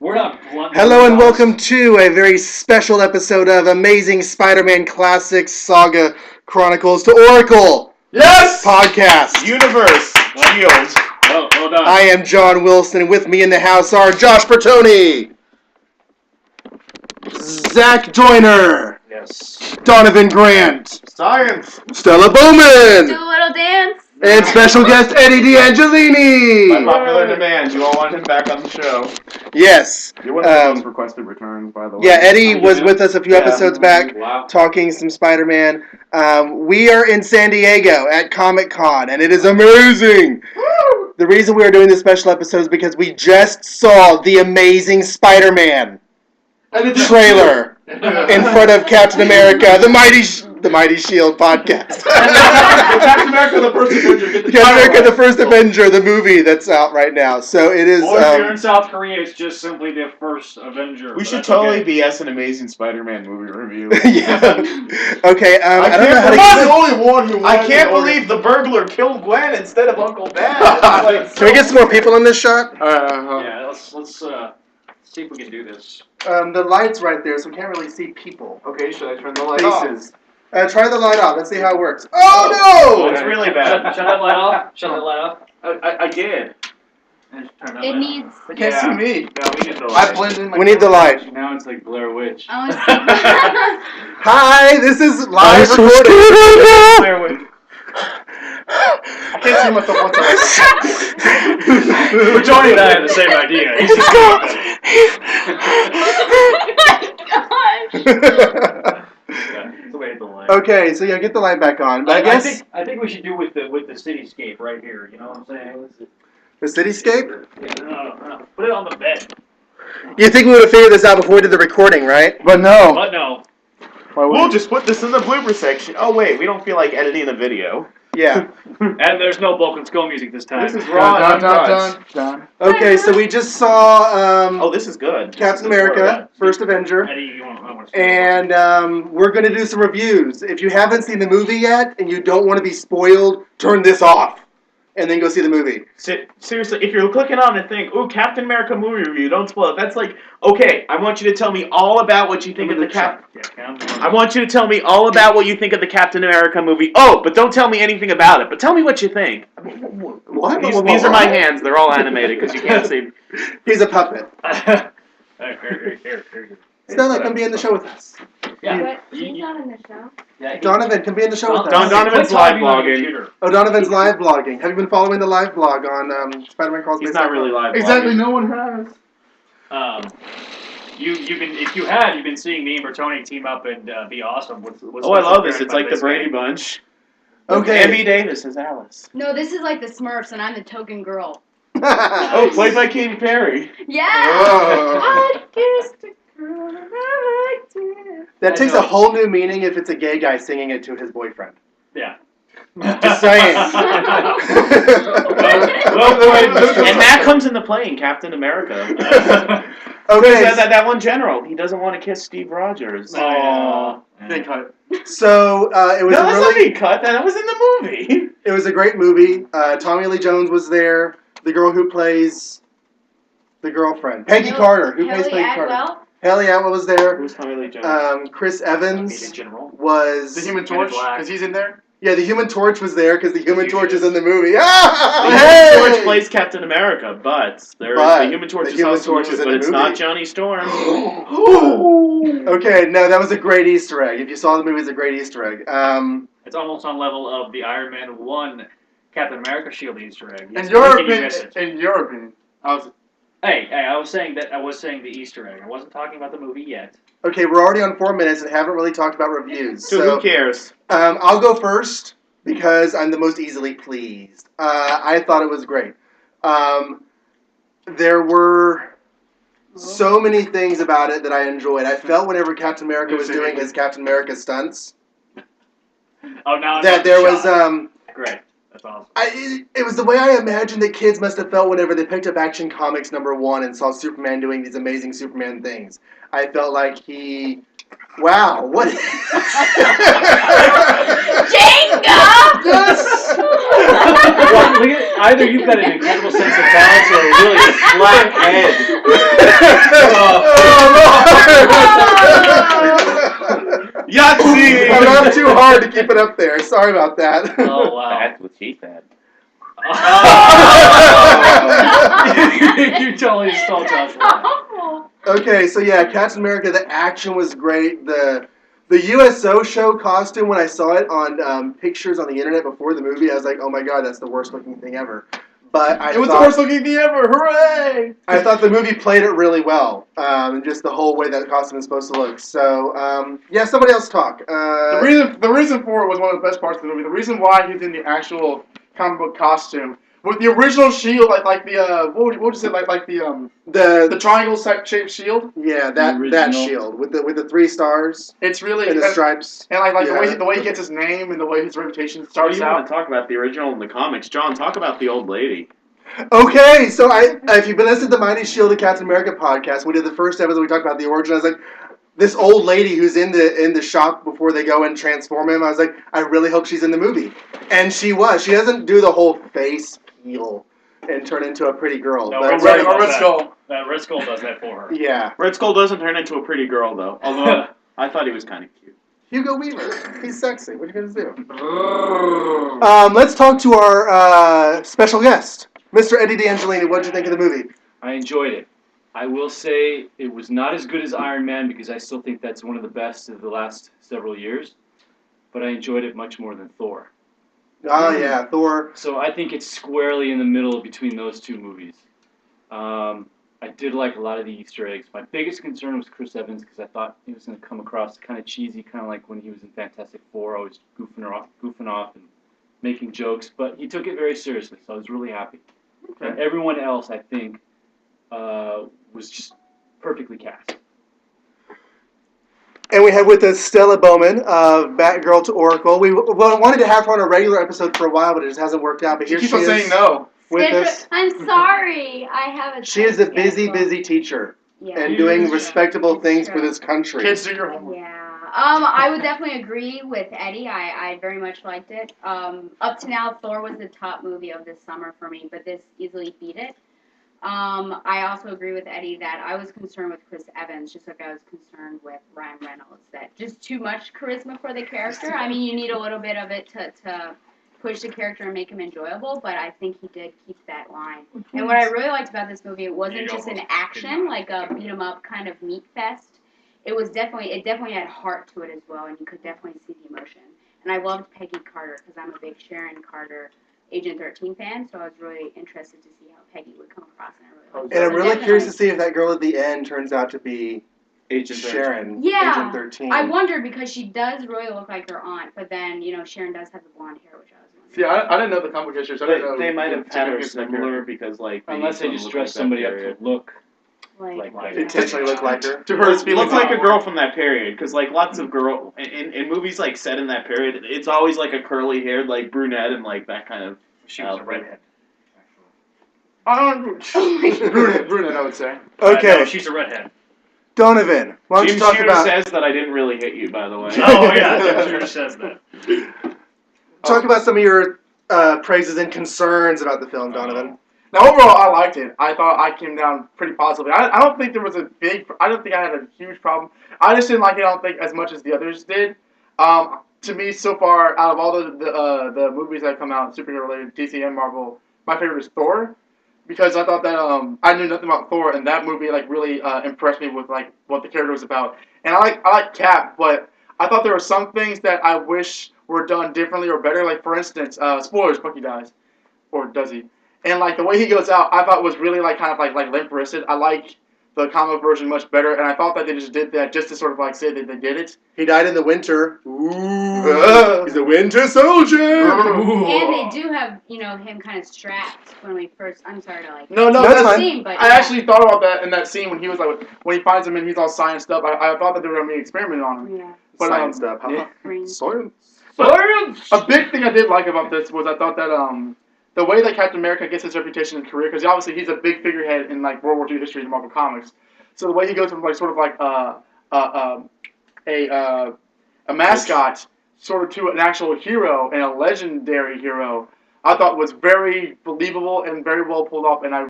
We're not blunt. Hello and welcome to a very special episode of Amazing Spider-Man Classics Saga Chronicles to Oracle. Yes! Podcast. Universe. Shield. Well done. I am John Wilson, and with me in the house are Josh Bertoni, Zach Joyner, Yes. Donovan Grant, Science. Stella Bowman, Do a little dance. and special guest Eddie D'Angelini. By popular demand, you all want him back on the show. Yes. You're one of the most requested returns, by the way. Yeah, Eddie was with us a few episodes back. Wow. Talking some Spider-Man. We are in San Diego at Comic-Con, and it is amazing. Woo! The reason we are doing this special episode is because we just saw the Amazing Spider-Man trailer in front of Captain America, the Mighty Shield podcast. Captain America, the first Avenger. Get the Captain title America, the right. First Avenger, the movie that's out right now. So it is. Or if you're in South Korea, it's just simply the first Avenger. We but should that's totally okay. be as an Amazing Spider-Man movie review. Yeah. Okay. I don't know how to. I'm Get the only one who. I can't believe the burglar killed Gwen instead of Uncle Ben. Can we get some more people in this shot? Yeah, let's see if we can do this. The light's right there, so we can't really see people. Okay, should I turn the light off? Faces. Try the light off. Let's see how it works. Oh, Oh it's really bad. Shut that light off. Shut that light off. I did. And turn that It light needs. They can't see me. No, we need the light. I blend in. no! We need the light. Now it's like Blair Witch. I want Hi, this is live recording. Blair Witch. I can't see myself once We're Johnny and I have the same idea. Yeah, it's the way the light. Okay, so yeah, get the light back on. But I guess I think we should do with the cityscape right here. You know what I'm saying? the cityscape. Yeah, no. Put it on the bed. You think we would have figured this out before we did the recording, right? But no. But no. We'll just put this in the blooper section. Oh wait, we don't feel like editing a video. Yeah. And there's no Bulk and Skull music this time. This is raw and uncut. Okay, so we just saw Oh, this is good. Captain America, First Avenger. Eddie, you want to And we're going to do some reviews. If you haven't seen the movie yet and you don't want to be spoiled, turn this off and then go see the movie. Seriously, if you're clicking on and think, ooh, Captain America movie review, don't spoil it. That's like, okay, I want you to tell me all about what you think of the I want you to tell me all about what you think of the Captain America movie. Oh, but don't tell me anything about it. But tell me what you think. What? These are my hands. They're all animated because you can't see. He's a puppet. Here. Stella, come be in the show with us. Yeah. What? He's not in the show. Yeah, Donovan, come be in the show with us. Donovan's live blogging. Oh, Donovan's live blogging. Have you been following the live blog on Spider-Man Crawlspace? He's not really live blogging. Exactly, no one has. You've been seeing me and Bertoni team up and be awesome. Oh, I love this. It's like the Brady Bunch. Okay. Amy Davis is Alice. No, this is like the Smurfs, and I'm the token girl. Oh, played by Katy Perry. Yeah. Oh. I kissed a girl and I liked it. That takes a whole new meaning if it's a gay guy singing it to his boyfriend. Yeah. Just saying. And that comes into play in Captain America. Okay. That one general, he doesn't want to kiss Steve Rogers. Oh. They cut. So it was No, that's not really. being cut. That was in the movie. It was a great movie. Tommy Lee Jones was there. The girl who plays the girlfriend, Peggy Carter, who plays Peggy Carter. Haley Atwell was there. Who's Tommy Lee Jones? Chris Evans In general. was The Human Torch, because he's in there. Yeah, the Human Torch was there because the Human Torch is in the movie. The Ah! Human Torch plays Captain America, but the Human Torch is also in the movie, but it's not Johnny Storm. Okay, no, that was a great Easter egg. If you saw the movie, it's a great Easter egg. It's almost on level of the Iron Man 1 Captain America Shield Easter egg. In your opinion, Hey, I was saying the Easter egg. I wasn't talking about the movie yet. Okay, we're already on 4 minutes and haven't really talked about reviews. So who cares? I'll go first because I'm the most easily pleased. I thought it was great. There were so many things about it that I enjoyed. I felt whenever Captain America was doing his Captain America stunts Oh, now that there was great. That's awesome. it was the way I imagined that kids must have felt whenever they picked up Action Comics #1 and saw Superman doing these amazing Superman things. I felt like he Wow, what? Jenga! Yes! Well, look at, either you've got an incredible sense of balance or a really flat head. Yahtzee! I laughed too hard to keep it up there. Sorry about that. Oh wow. That's what she said. You totally stole Joshua. Oh. Okay, so yeah, Captain America. The action was great. The USO show costume, when I saw it on pictures on the internet before the movie, I was like, oh my god, that's the worst looking thing ever. But It was the worst looking thing ever. Hooray! I thought the movie played it really well, and just the whole way that costume is supposed to look. So yeah, somebody else talk. The reason for it was one of the best parts of the movie. The reason why he's in the actual comic book costume with the original shield, like the what would you say, like the triangle shaped shield. Yeah, The that original. shield with the 3 stars It's really and the stripes. and like Yeah. the way he gets his name and the way his reputation What do starts you want out. to talk about the original and the comics? John, talk about the old lady. Okay, so if you've been listening to the Mighty Shield and Captain America podcast, we did the first episode. We talked about the origin. I was like, this old lady who's in the shop before they go and transform him. I was like, I really hope she's in the movie, and she was. She doesn't do the whole face peel and turn into a pretty girl. No, but Red Red Skull. That Red Skull does that for her. yeah, Red Skull doesn't turn into a pretty girl though. Although I thought he was kind of cute. Hugo Weaver. He's sexy. What are you gonna do? Let's talk to our special guest, Mr. Eddie D'Angelini. What did you think of the movie? I enjoyed it. I will say it was not as good as Iron Man because I still think that's one of the best of the last several years. But I enjoyed it much more than Thor. Oh yeah, Thor. So I think it's squarely in the middle between those two movies. I did like a lot of the Easter eggs. My biggest concern was Chris Evans because I thought he was going to come across kind of cheesy, kind of like when he was in Fantastic Four, always goofing off and making jokes. But he took it very seriously, so I was really happy. And everyone else, I think, was just perfectly cast. And we have with us Stella Bowman of Batgirl to Oracle. We wanted to have her on a regular episode for a while, but it just hasn't worked out. But She here keeps she on is saying no. with us. I'm sorry. I have a. She is a tight busy, schedule. busy teacher Yeah. and doing It's respectable true. things It's for true. this country. Kids, do your homework. Yeah. I would definitely agree with Eddie. I very much liked it. Up to now, Thor was the top movie of this summer for me, but this easily beat it. I also agree with Eddie that I was concerned with Chris Evans, just like I was concerned with Ryan Reynolds, that just too much charisma for the character. I mean, you need a little bit of it to push the character and make him enjoyable, but I think he did keep that line. And what I really liked about this movie, it wasn't just an action, like a beat 'em up kind of meat fest. It definitely had heart to it as well, and you could definitely see the emotion. And I loved Peggy Carter because I'm a big Sharon Carter Agent 13 fan, so I was really interested to see how Peggy would come across, and I really liked it. And I'm So really curious to definitely- see if that girl at the end turns out to be Agent Sharon, Yeah, Agent 13. I wondered because she does really look like her aunt, but then Sharon does have the blonde hair, which I was wondering. See, I didn't know the comic history, so I didn't know. They might have had her significance of that similar character. because like Unless they just dress somebody up to look Like, like Intentionally look like her. To her, it's look like a girl from that period, because like lots of girl in movies like set in that period, it's always like a curly haired like brunette and like that kind of. She was a redhead. Brunette, I would say. Okay, No, she's a redhead. Donovan, why don't Jim you talk Shooter about says that I didn't really hit you, by the way. Oh yeah, Jim Shooter says that. some of your praises and concerns about the film, Donovan? Now, overall, I liked it. I thought I came down pretty positively. I don't think there was I don't think I had a huge problem. I just didn't like it, I don't think, as much as the others did. To me, so far, out of all the movies that have come out, superhero-related, DC and Marvel, my favorite is Thor. Because I thought that I knew nothing about Thor, and that movie like really impressed me with like what the character was about. And I like Cap, but I thought there were some things that I wish were done differently or better. Like for instance, spoilers: Bucky dies, or does he? And like the way he goes out, I thought was really like kind of like limp-wristed. I like the comic version much better, and I thought that they just did that just to sort of like say that they did it. He died in the winter. Ooh, he's a winter soldier. and they do have him kind of strapped when we first. I'm sorry to like. No, That's that's fine. Scene, but I yeah. actually thought about that in that scene when he was like when he finds him and he's all science stuff. I thought that they were gonna be experimenting on him. Yeah. But Science stuff. yeah. Green. Science. A big thing I did like about this was I thought that the way that Captain America gets his reputation and career, because obviously he's a big figurehead in like World War II history in Marvel Comics. So the way he goes from like sort of like a mascot sort of to an actual hero and a legendary hero, I thought was very believable and very well pulled off, and I